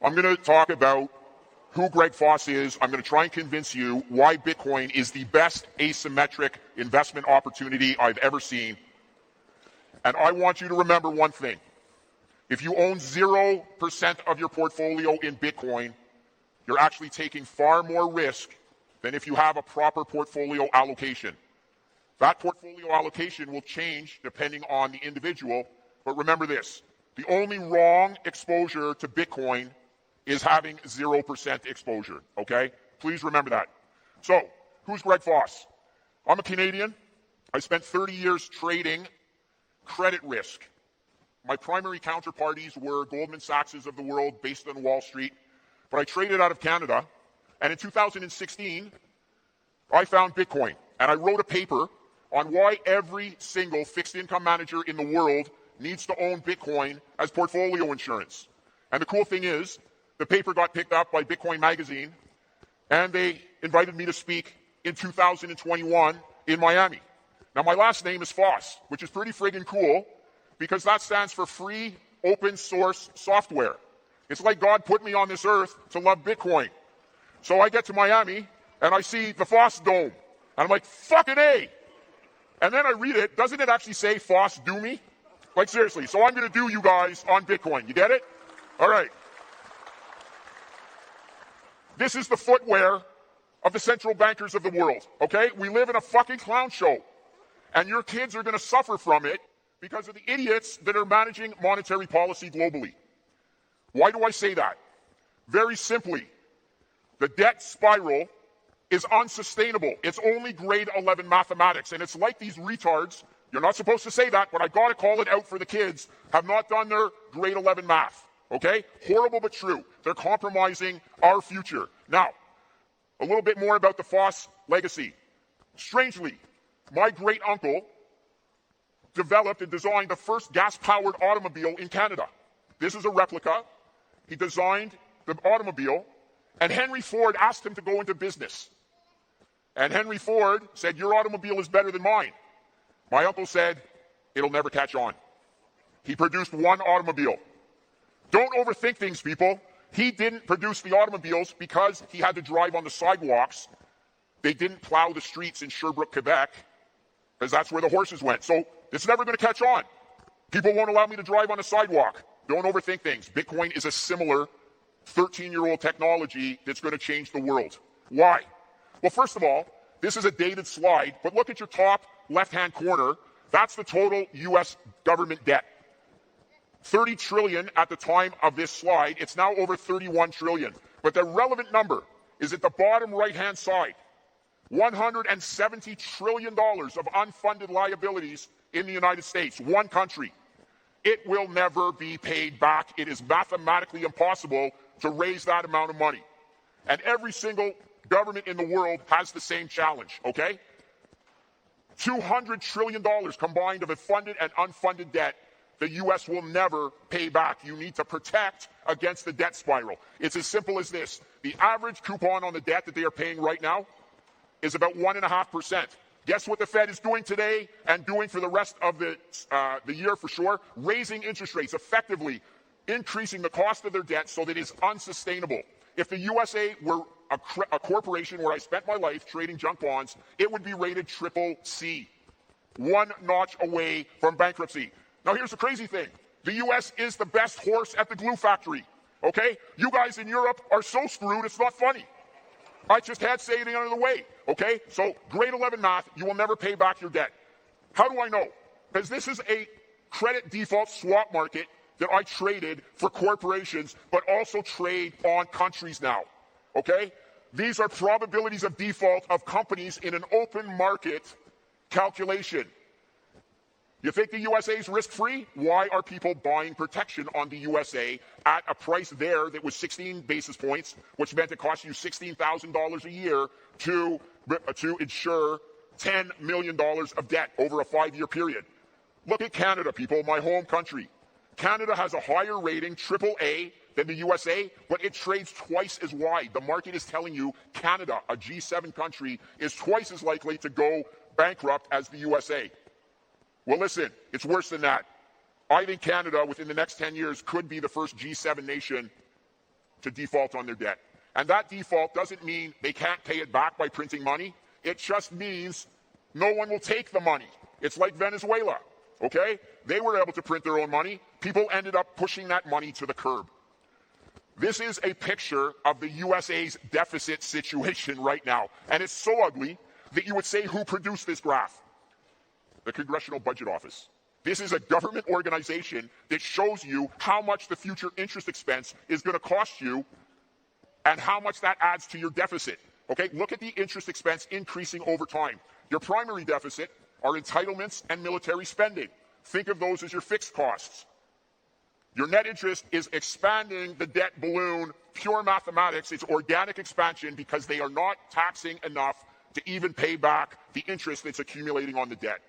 I'm going to talk about who Greg Foss is. I'm going to try and convince you why Bitcoin is the best asymmetric investment opportunity I've ever seen. And I want you to remember one thing. If you own 0% of your portfolio in Bitcoin, you're actually taking far more risk than if you have a proper portfolio allocation. That portfolio allocation will change depending on the individual, but remember this. The only wrong exposure to Bitcoin is having 0% exposure, okay? Please remember that. So, who's Greg Foss? I'm a Canadian. I spent 30 years trading credit risk. My primary counterparties were Goldman Sachs of the world based on Wall Street, but I traded out of Canada, and in 2016, I found Bitcoin, and I wrote a paper on why every single fixed income manager in the world needs to own Bitcoin as portfolio insurance. And the cool thing is, the paper got picked up by Bitcoin Magazine, and they invited me to speak in 2021 in Miami. Now, my last name is Foss, which is pretty friggin' cool, because that stands for free open source software. It's like God put me on this earth to love Bitcoin. So I get to Miami, and I see the Foss Dome, and I'm like, fucking A! And then I read it. Doesn't it actually say Foss do me? Like, seriously. So I'm going to do you guys on Bitcoin. You get it? All right. This is the footwear of the central bankers of the world, okay? We live in a fucking clown show. And your kids are going to suffer from it because of the idiots that are managing monetary policy globally. Why do I say that? Very simply, the debt spiral is unsustainable. It's only grade 11 mathematics. And it's like these retards, you're not supposed to say that, but I got to call it out for the kids, have not done their grade 11 math. Okay? Horrible but true. They're compromising our future. Now, a little bit more about the Foss legacy. Strangely, my great uncle developed and designed the first gas-powered automobile in Canada. This is a replica. He designed the automobile, and Henry Ford asked him to go into business. And Henry Ford said, your automobile is better than mine. My uncle said, it'll never catch on. He produced one automobile. Don't overthink things, people. He didn't produce the automobiles because he had to drive on the sidewalks. They didn't plow the streets in Sherbrooke, Quebec, because that's where the horses went. So it's never going to catch on. People won't allow me to drive on a sidewalk. Don't overthink things. Bitcoin is a similar 13-year-old technology that's going to change the world. Why? Well, first of all, this is a dated slide, but look at your top left-hand corner. That's the total U.S. government debt. 30 trillion at the time of this slide. It's now over 31 trillion. But the relevant number is at the bottom right-hand side. $170 trillion of unfunded liabilities in the United States, one country. It will never be paid back. It is mathematically impossible to raise that amount of money. And every single government in the world has the same challenge, okay? $200 trillion combined of funded and unfunded debt the U.S. will never pay back. You need to protect against the debt spiral. It's as simple as this. The average coupon on the debt that they are paying right now is about 1.5%. Guess what the Fed is doing today and doing for the rest of the year for sure? Raising interest rates, effectively increasing the cost of their debt so that it's unsustainable. If the USA were a corporation where I spent my life trading junk bonds, it would be rated triple C, one notch away from bankruptcy. Now, here's the crazy thing. The U.S. is the best horse at the glue factory, okay? You guys in Europe are so screwed, it's not funny. I just had saving under the way, okay? So, grade 11 math, you will never pay back your debt. How do I know? Because this is a credit default swap market that I traded for corporations, but also trade on countries now, okay? These are probabilities of default of companies in an open market calculation. You think the USA is risk-free? Why are people buying protection on the USA at a price there that was 16 basis points, which meant it cost you $16,000 a year to insure $10 million of debt over a 5-year period? Look at Canada, people, my home country. Canada has a higher rating, AAA, than the USA, but it trades twice as wide. The market is telling you Canada, a G7 country, is twice as likely to go bankrupt as the USA. Well, listen, it's worse than that. I think Canada, within the next 10 years, could be the first G7 nation to default on their debt. And that default doesn't mean they can't pay it back by printing money. It just means no one will take the money. It's like Venezuela, okay? They were able to print their own money. People ended up pushing that money to the curb. This is a picture of the USA's deficit situation right now. And it's so ugly that you would say, who produced this graph? The Congressional Budget Office. This is a government organization that shows you how much the future interest expense is going to cost you and how much that adds to your deficit. Okay, look at the interest expense increasing over time. Your primary deficit are entitlements and military spending. Think of those as your fixed costs. Your net interest is expanding the debt balloon, pure mathematics. It's organic expansion because they are not taxing enough to even pay back the interest that's accumulating on the debt.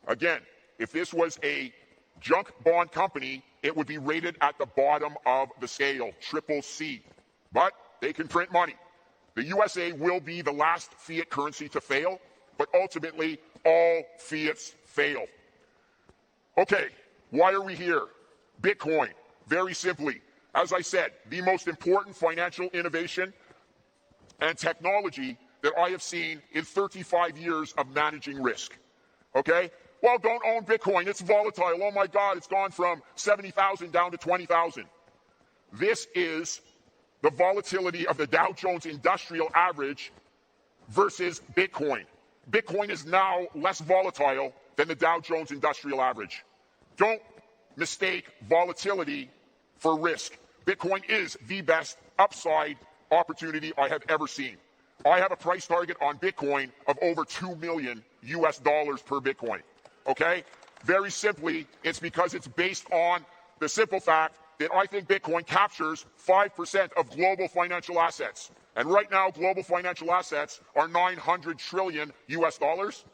Again, if this was a junk bond company, it would be rated at the bottom of the scale, triple C. But they can print money. The USA will be the last fiat currency to fail, but ultimately all fiats fail. Okay, why are we here? Bitcoin, very simply, as I said, the most important financial innovation and technology that I have seen in 35 years of managing risk. Okay? Well, don't own Bitcoin. It's volatile. Oh my God, it's gone from 70,000 down to 20,000. This is the volatility of the Dow Jones Industrial Average versus Bitcoin. Bitcoin is now less volatile than the Dow Jones Industrial Average. Don't mistake volatility for risk. Bitcoin is the best upside opportunity I have ever seen. I have a price target on Bitcoin of over $2 million US per Bitcoin. Okay? Very simply, it's because it's based on the simple fact that I think Bitcoin captures 5% of global financial assets. And right now, global financial assets are 900 trillion US dollars.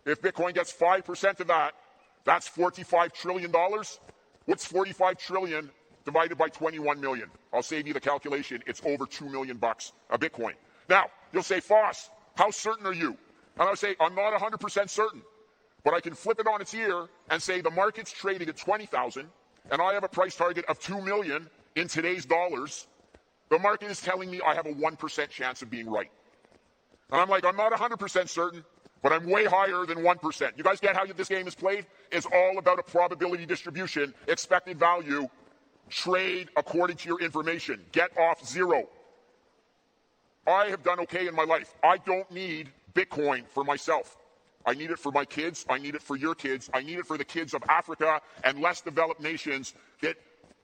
If Bitcoin gets 5% of that, that's $45 trillion. What's 45 trillion divided by 21 million? I'll save you the calculation. It's over $2 million a Bitcoin. Now, you'll say, Foss, how certain are you? And I'll say, I'm not 100% certain. But I can flip it on its ear and say the market's trading at 20,000, and I have a price target of 2 million in today's dollars. The market is telling me I have a 1% chance of being right. And I'm like, I'm not 100% certain, but I'm way higher than 1%. You guys get how this game is played? It's all about a probability distribution, expected value, trade according to your information, get off zero. I have done okay in my life. I don't need Bitcoin for myself. I need it for my kids. I need it for your kids. I need it for the kids of Africa and less developed nations that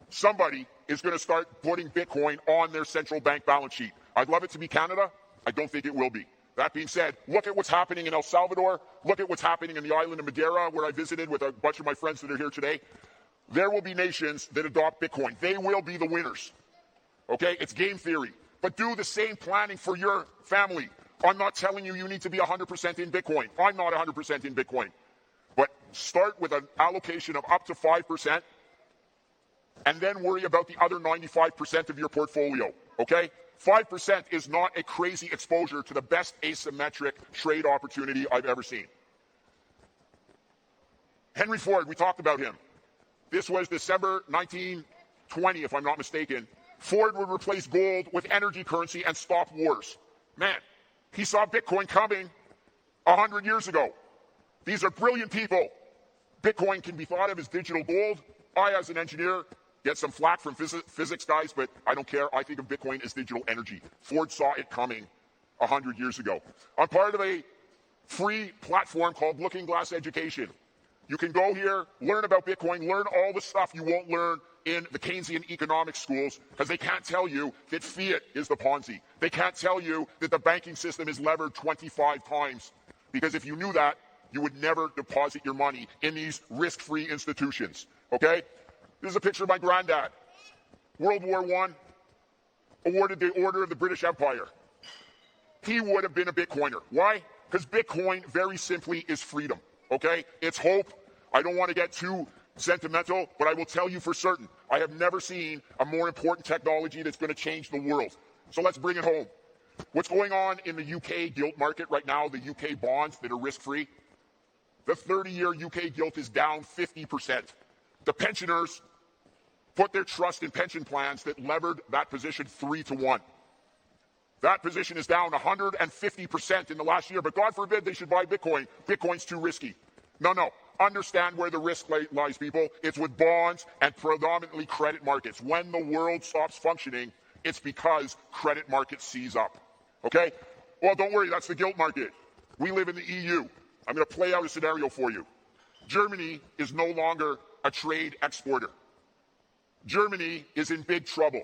somebody is going to start putting Bitcoin on their central bank balance sheet. I'd love it to be Canada. I don't think it will be. That being said, look at what's happening in El Salvador. Look at what's happening in the island of Madeira, where I visited with a bunch of my friends that are here today. There will be nations that adopt Bitcoin. They will be the winners. Okay? It's game theory. But do the same planning for your family. I'm not telling you need to be 100% in Bitcoin. I'm not 100% in Bitcoin. But start with an allocation of up to 5%, and then worry about the other 95% of your portfolio. Okay? 5% is not a crazy exposure to the best asymmetric trade opportunity I've ever seen. Henry Ford, we talked about him. This was December 1920, if I'm not mistaken. Ford would replace gold with energy currency and stop wars. Man, he saw Bitcoin coming 100 years ago. These are brilliant people. Bitcoin can be thought of as digital gold. I, as an engineer, get some flack from physics guys, but I don't care. I think of Bitcoin as digital energy. Ford saw it coming 100 years ago. I'm part of a free platform called Looking Glass Education. You can go here, learn about Bitcoin, learn all the stuff you won't learn in the Keynesian economics schools, because they can't tell you that fiat is the Ponzi. They can't tell you that the banking system is levered 25 times, because if you knew that, you would never deposit your money in these risk-free institutions, okay? This is a picture of my granddad. World War I, awarded the Order of the British Empire. He would have been a Bitcoiner. Why? Because Bitcoin, very simply, is freedom, okay? It's hope. I don't want to get too sentimental, but I will tell you for certain, I have never seen a more important technology that's going to change the world. So let's bring it home. What's going on in the UK gilt market right now, the UK bonds that are risk-free? The 30-year UK gilt is down 50%. The pensioners put their trust in pension plans that levered that position 3-to-1. That position is down 150% in the last year, but God forbid they should buy Bitcoin. Bitcoin's too risky. No. Understand where the risk lies, people. It's with bonds and predominantly credit markets. When the world stops functioning, it's because credit markets seize up. Okay? Well, don't worry, that's the gilt market. We live in the EU. I'm going to play out a scenario for you. Germany is no longer a trade exporter. Germany is in big trouble.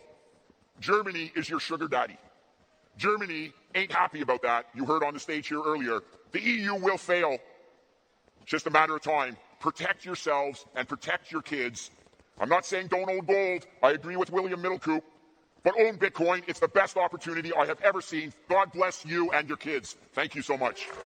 Germany is your sugar daddy. Germany ain't happy about that. You heard on the stage here earlier. The EU will fail. It's just a matter of time. Protect yourselves and protect your kids. I'm not saying don't own gold. I agree with William Middlecoop. But own Bitcoin. It's the best opportunity I have ever seen. God bless you and your kids. Thank you so much.